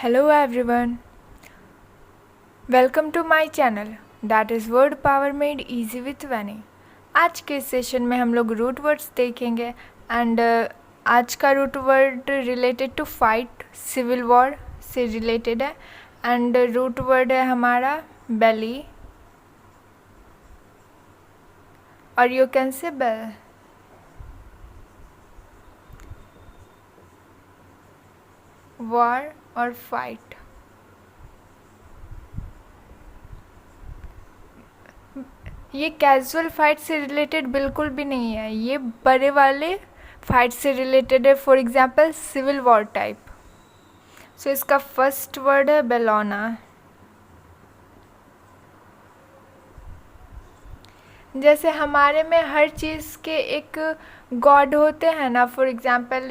Hello everyone, welcome to my channel that is word power made easy with Vani। आज के session में हम लोग रूट वर्ड्स देखेंगे एंड आज का root word related to fight civil war से रिलेटेड है एंड रूट वर्ड है हमारा बेली और you can say bell. War और फाइट, ये कैजुअल फाइट से रिलेटेड बिल्कुल भी नहीं है, ये बड़े वाले फाइट से रिलेटेड है। For example civil war type. So इसका फर्स्ट वर्ड है बेलोना। जैसे हमारे में हर चीज़ के एक गॉड होते हैं ना, फॉर एग्जांपल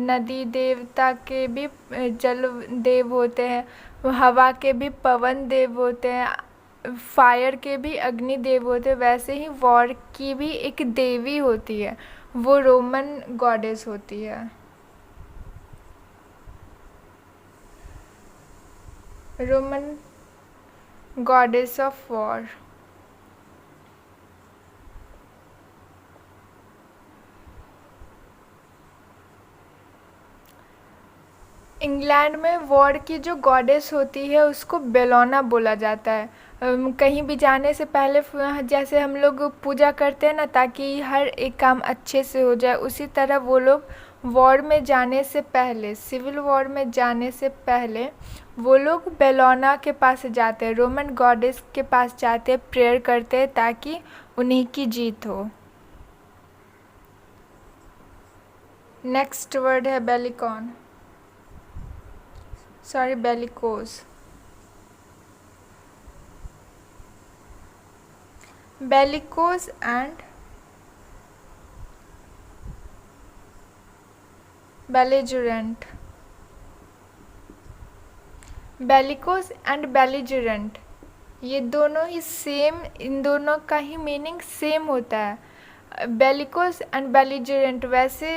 नदी देवता के भी जल देव होते हैं, हवा के भी पवन देव होते हैं, फायर के भी अग्नि देव होते हैं। वैसे ही वॉर की भी एक देवी होती है, वो रोमन गॉडेस होती है। Roman goddess of war. England में वॉर की जो गॉडेस होती है उसको बेलोना बोला जाता है। कहीं भी जाने से पहले जैसे हम लोग पूजा करते हैं ना ताकि हर एक काम अच्छे से हो जाए, उसी तरह वो लोग वॉर में जाने से पहले, सिविल वॉर में जाने से पहले वो लोग बेलोना के पास जाते हैं, रोमन गॉडेस के पास जाते हैं, प्रेयर करते हैं ताकि उन्हीं की जीत हो। नेक्स्ट वर्ड है बेलिकॉन, sorry bellicose. Bellicose and belligerent. Bellicose and belligerent ये दोनों ही सेम, इन दोनों का ही मीनिंग सेम होता है। बेलिकोस एंड बेलिजरेंट वैसे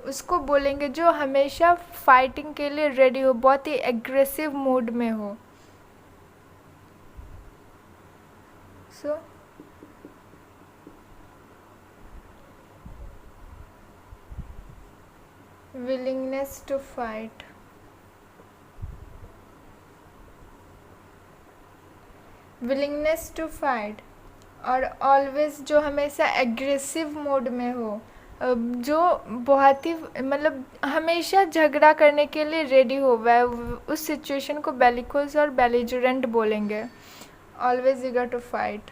उसको बोलेंगे जो हमेशा फाइटिंग के लिए रेडी हो, बहुत ही एग्रेसिव मूड में हो। So willingness to fight. Willingness to fight और ऑलवेज जो हमेशा एग्रेसिव मोड में हो, जो बहुत ही मतलब हमेशा झगड़ा करने के लिए रेडी हो, वह उस सिचुएशन को बेलिकोस और बेलिजुरेंट बोलेंगे। Always eager to fight.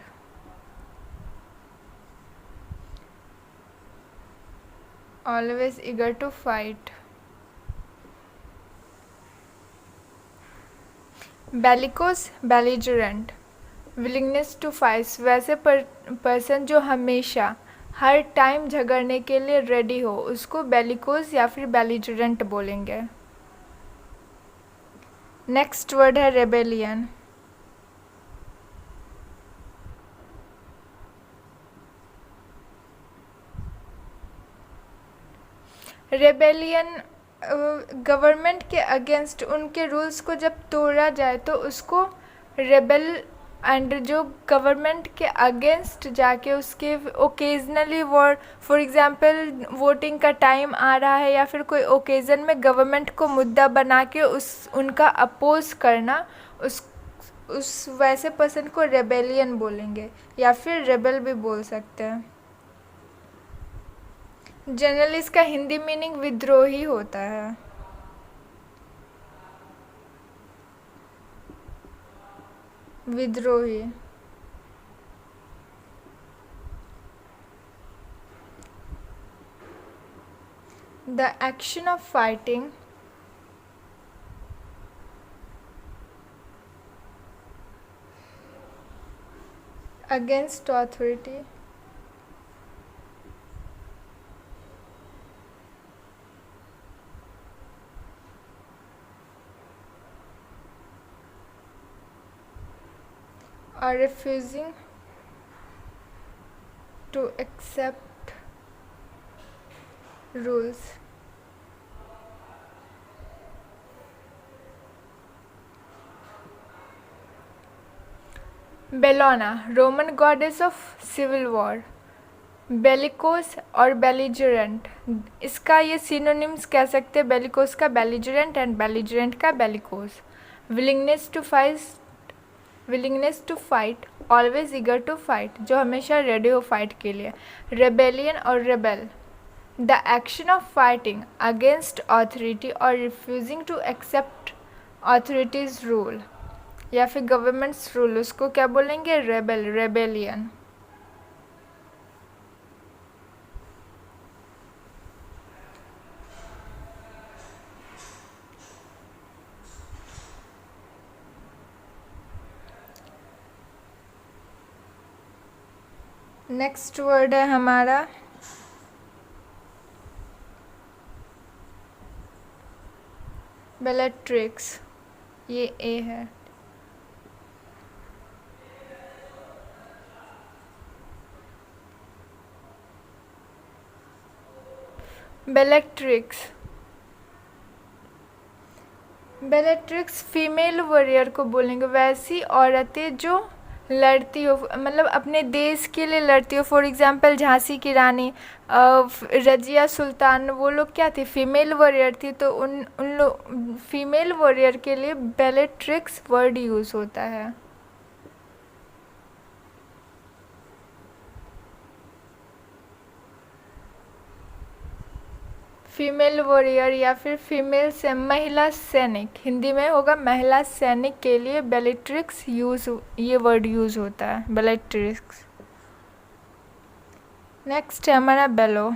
Always eager to fight. Bellicose belligerent. Willingness to fight वैसे पर्सन जो हमेशा हर टाइम झगड़ने के लिए रेडी हो, उसको बेलिकोस या फिर बेलिजुरेंट बोलेंगे। नेक्स्ट वर्ड है रेबेलियन। रेबेलियन गवर्नमेंट के अगेंस्ट, उनके रूल्स को जब तोड़ा जाए तो उसको रेबेल, एंड जो गवर्नमेंट के अगेंस्ट जाके उसके occasionally war, for example voting का टाइम आ रहा है या फिर कोई ओकेज़न में गवर्नमेंट को मुद्दा बना के उनका अपोज करना, उस वैसे पर्सन को रेबेलियन बोलेंगे या फिर रेबल भी बोल सकते हैं। जनरली इसका हिंदी मीनिंग विद्रोही होता है। विद्रोही। The action of fighting against authority or refusing to accept rules। Bellona, Roman goddess of civil war. Bellicose और बेलिजरेंट, इसका ये सिनोनिम्स कह सकते हैं, बेलिकोस का बेलिजरेंट एंड बेलिजरेंट का bellicose. Willingness to fight, always eager to fight, जो हमेशा रेडी हो फाइट के लिए। रेबेलियन और rebel, the action of fighting against authority और refusing to accept authority's rule या फिर गवर्नमेंट्स रूल, उसको क्या बोलेंगे? Rebel, rebellion. नेक्स्ट वर्ड है हमारा बेलेट्रिक्स, ये ए है। बेलेट्रिक्स, बेलेट्रिक्स फीमेल वॉरियर को बोलेंगे, वैसी औरतें जो लड़ती हो, मतलब अपने देश के लिए लड़ती हो। फॉर एग्जांपल झांसी की रानी, रजिया सुल्तान, वो लोग क्या थी? फीमेल वॉरियर थी। तो उन लोग फीमेल वॉरियर के लिए बेलेट्रिक्स वर्ड यूज़ होता है। फीमेल वॉरियर या फिर फीमेल से महिला सैनिक, हिंदी में होगा महिला सैनिक के लिए बेलेट्रिक्स ये वर्ड यूज़ होता है, बेलेट्रिक्स। नेक्स्ट है हमारा बेलो।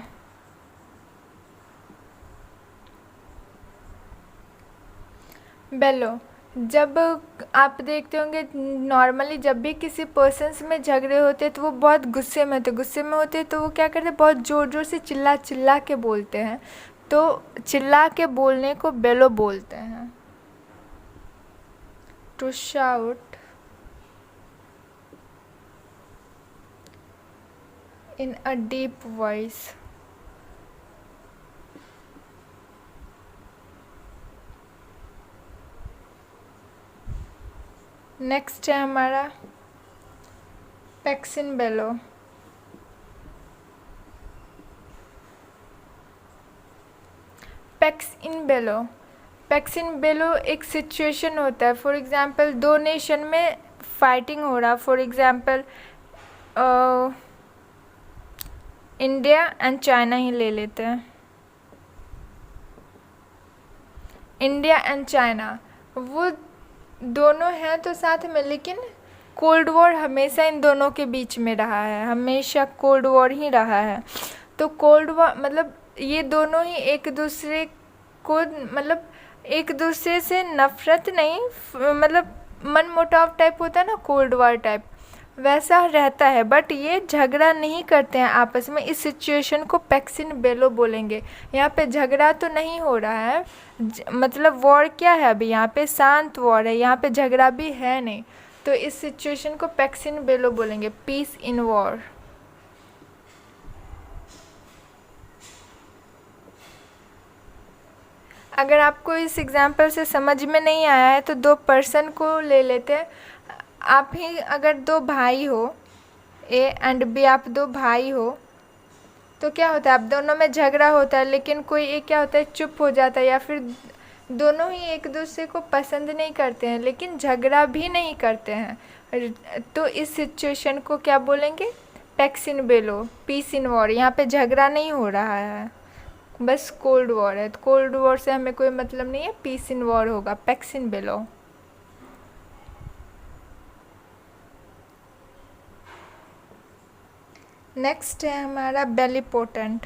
बेलो, जब आप देखते होंगे नॉर्मली जब भी किसी पर्सन्स में झगड़े होते तो वो बहुत गुस्से में होते तो वो क्या करते, बहुत ज़ोर ज़ोर से चिल्ला चिल्ला के बोलते हैं। तो चिल्ला के बोलने को बेलो बोलते हैं। To shout in a deep voice. Next है हमारा पैक्सिन बेलो। पैक्सिन बेलो एक सिचुएशन होता है। फॉर एग्जांपल दो नेशन में फाइटिंग हो रहा, for example India and China ही ले लेते हैं। इंडिया एंड चाइना वो दोनों हैं तो साथ में, लेकिन कोल्ड वॉर हमेशा इन दोनों के बीच में रहा है, हमेशा कोल्ड वॉर ही रहा है। तो कोल्ड वॉर मतलब ये दोनों ही एक दूसरे को, मतलब एक दूसरे से नफ़रत नहीं, मतलब मनमुटाव टाइप होता है ना, कोल्ड वॉर टाइप वैसा रहता है। बट ये झगड़ा नहीं करते हैं आपस में। इस सिचुएशन को पैक्सिन बेलो बोलेंगे। यहाँ पे झगड़ा तो नहीं हो रहा है, मतलब वॉर क्या है अभी, यहाँ पे शांत वॉर है, यहाँ पे झगड़ा भी है नहीं। तो इस सिचुएशन को पैक्सिन बेलो बोलेंगे, पीस इन वॉर। अगर आपको इस एग्जाम्पल से समझ में नहीं आया है तो दो पर्सन को ले लेते हैं। आप ही अगर दो भाई हो, ए एंड बी, आप दो भाई हो तो क्या होता है, आप दोनों में झगड़ा होता है, लेकिन कोई एक क्या होता है चुप हो जाता है, या फिर दोनों ही एक दूसरे को पसंद नहीं करते हैं लेकिन झगड़ा भी नहीं करते हैं। तो इस सिचुएशन को क्या बोलेंगे? पैक्सिन बेलो, पीस इन वॉर। यहाँ पे झगड़ा नहीं हो रहा है, बस कोल्ड वॉर है। तो कोल्ड वॉर से हमें कोई मतलब नहीं है, पीस इन वॉर होगा, पैक्सिन बेलो। नेक्स्ट है हमारा बेलीपोटेंट।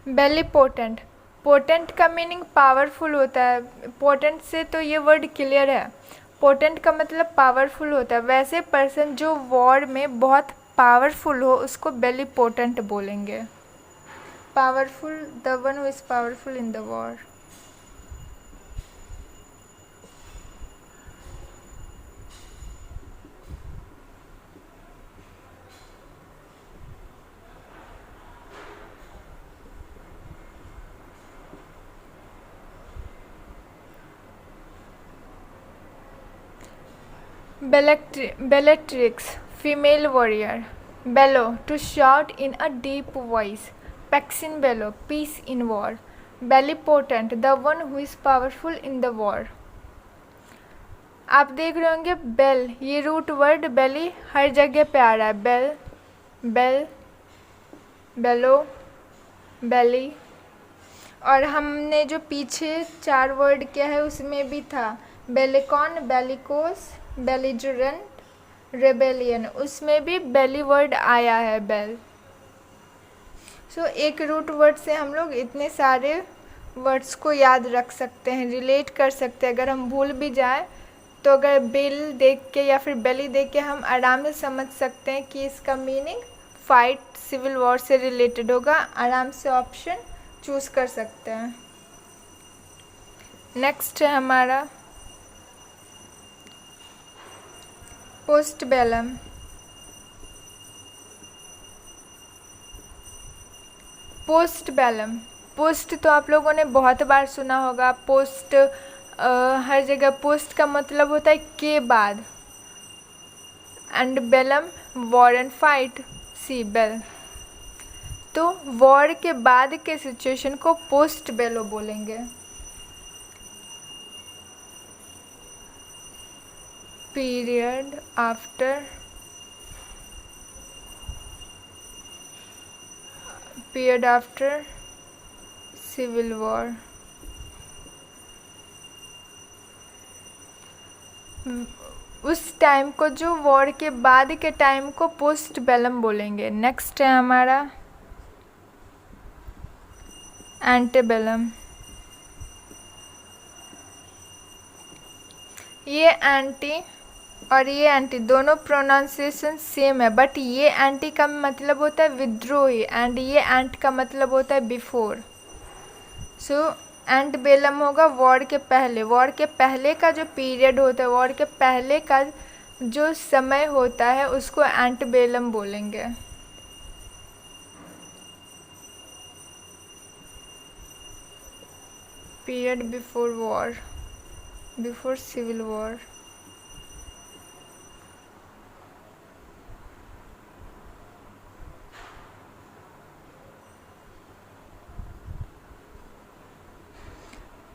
बेलीपोटेंट, पोटेंट का मीनिंग पावरफुल होता है। पोटेंट से तो ये वर्ड क्लियर है, पोटेंट का मतलब पावरफुल होता है। वैसे पर्सन जो वॉर में बहुत पावरफुल हो उसको बेलीपोटेंट बोलेंगे। Powerful, the one who is powerful in the war. Bellatrix, female warrior. Bellow, to shout in a deep voice. Paxin bellow, peace in war. Bellipotent, the one who is powerful in the war. आप देख रहे होंगे bell, ये root word बेली हर जगह पे आ रहा है. Bell, bell, बेलो, बेली. और हमने जो पीछे 4 वर्ड किया है उसमें भी था बेलिकॉन, बेलिकोस, बेलिजरेंट, रेबेलियन, उसमें भी बेली वर्ड आया है बेल. सो एक रूट वर्ड से हम लोग इतने सारे वर्ड्स को याद रख सकते हैं, रिलेट कर सकते हैं. अगर हम भूल भी जाए तो अगर बेल देख के या फिर बेली देख के हम आराम से समझ सकते हैं कि इसका मीनिंग फाइट, सिविल वॉर से रिलेटेड होगा. आराम से ऑप्शन चूज़ कर सकते हैं. नेक्स्ट है हमारा post Belum. Post Belum, post तो आप लोगों ने बहुत बार सुना होगा. पोस्ट हर जगह पोस्ट का मतलब होता है के बाद. And bellum, war and fight, see bell. तो वॉर के बाद के सिचुएशन को पोस्ट बेलो बोलेंगे. Period after civil war. उस टाइम को जो वॉर के बाद के टाइम को पोस्ट बेलम बोलेंगे. नेक्स्ट है हमारा एंटेबेलम. ये एंटी और ये एंटी दोनों प्रोनाउंसिएशन सेम है, बट ये एंटी का मतलब होता है विद्रोही एंड ये एंट का मतलब होता है बिफोर. सो एंट बेलम होगा वॉर के पहले. वॉर के पहले का जो पीरियड होता है, वॉर के पहले का जो समय होता है उसको एंट बेलम बोलेंगे. Period before war, before civil war.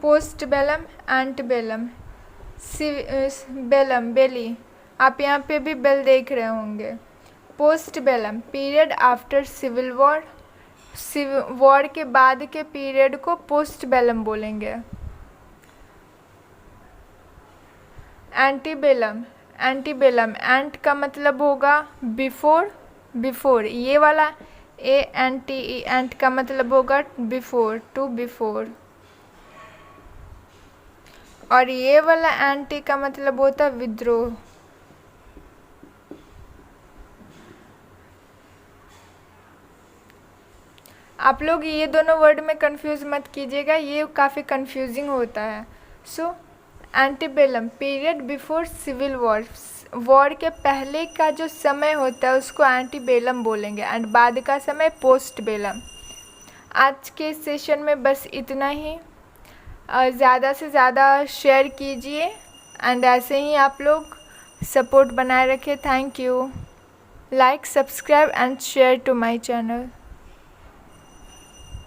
Post bellum, ante bellum, bellum, belli. आप यहाँ पे भी बेल देख रहे होंगे. Post bellum, period after civil war. War के बाद के पीरियड को पोस्ट बेलम बोलेंगे. एंटीबेलम, एंटीबेलम, एंट का मतलब होगा बिफोर. बिफोर ये वाला ए एन टी ई, एंट का मतलब होगा बिफोर, टू बिफोर. और ये वाला एंटी का मतलब होता है विद्रोह. आप लोग ये दोनों वर्ड में कंफ्यूज मत कीजिएगा, ये काफ़ी कंफ्यूजिंग होता है. So antebellum, period before civil war. War के पहले का जो समय होता है उसको एंटीबेलम बोलेंगे एंड बाद का समय पोस्ट बेलम. आज के सेशन में बस इतना ही. ज़्यादा से ज़्यादा शेयर कीजिए एंड ऐसे ही आप लोग सपोर्ट बनाए रखें. Thank you. Like, subscribe and share to my channel.